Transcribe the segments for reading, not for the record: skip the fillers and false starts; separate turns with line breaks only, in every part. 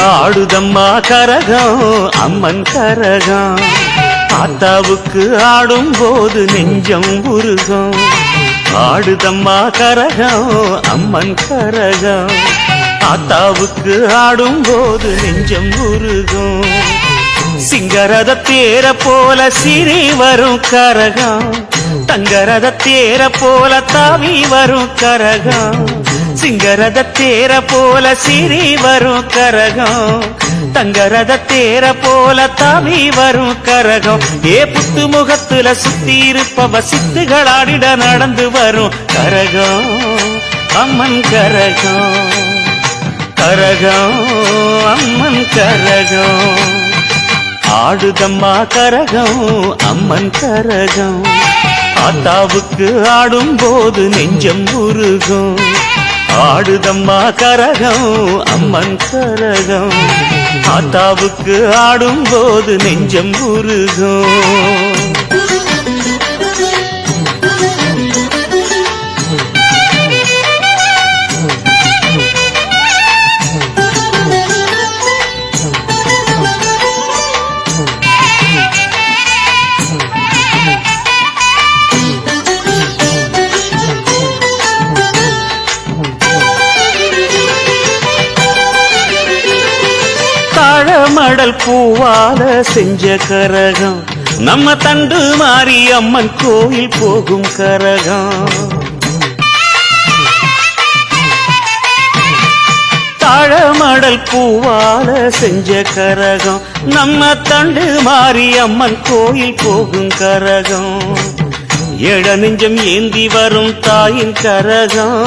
ஆடுதம்மா கரகம் அம்மன் கரகம் ஆத்தாவுக்கு ஆடும் போது நெஞ்சம் உருகும் ஆடுதம்மா கரகம் அம்மன் கரகம் ஆத்தாவுக்கு ஆடும் போது நெஞ்சம் உருகும் சிங்கரத தேர போல சிறி வரும் கரகம் தங்கரத தேர போல தாவி வரும் கரகம் சிங்கரத தேர போல சிறி வரும் கரகம் தங்கரத தேர போல தாவி வரும் கரகம் ஏ புத்து முகத்துல சுத்தி இருப்பவ சித்துகளாடிட நடந்து வரும் கரகம் அம்மன் கரகம் கரகம் அம்மன் கரகம் ஆடுதம்மா கரகம் அம்மன் கரகம் ஆத்தாவுக்கு ஆடும் போது நெஞ்சம் உருகும் ஆடுதம்மா கரகம் அம்மன் கரகம் ஆத்தாவுக்கு ஆடும் போது நெஞ்சம் உருகும் மடல் பூவால செஞ்ச கரகம் நம்ம தண்டு மாறி அம்மன் கோயில் போகும் கரகம் தாழமடல் பூவால செஞ்ச கரகம் நம்ம தண்டு மாறி அம்மன் கோயில் போகும் கரகம் ஏழ நெஞ்சம் ஏந்தி வரும் தாயின் கரகம்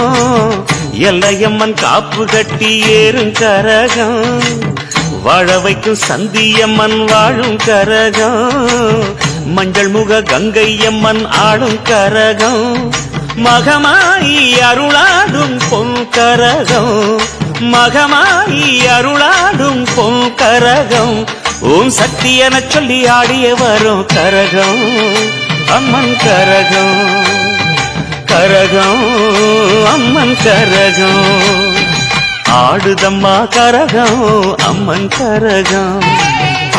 எல்லையம்மன் காப்பு கட்டி ஏறும் கரகம் வாழ வைக்கும் சந்தியம்மன் வாழும் கரகம் மஞ்சள் முக கங்கையம்மன் ஆடும் கரகம் மகமாயி அருளாடும் பொன் கரகம் மகமாயி அருளாடும் பொன் கரகம் ஓம் சக்தி என சொல்லி ஆடிய வரும் கரகம் அம்மன் கரகம் கரகம் அம்மன் கரகம் ஆடுதம்மா கரகம் அம்மன் கரகம்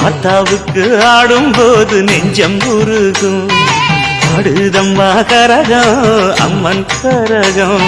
ஆத்தாவுக்கு ஆடும் போது நெஞ்சம் உருகும் ஆடுதம்மா கரகம் அம்மன் கரகம்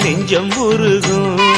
நெஞ்சம் உருகும்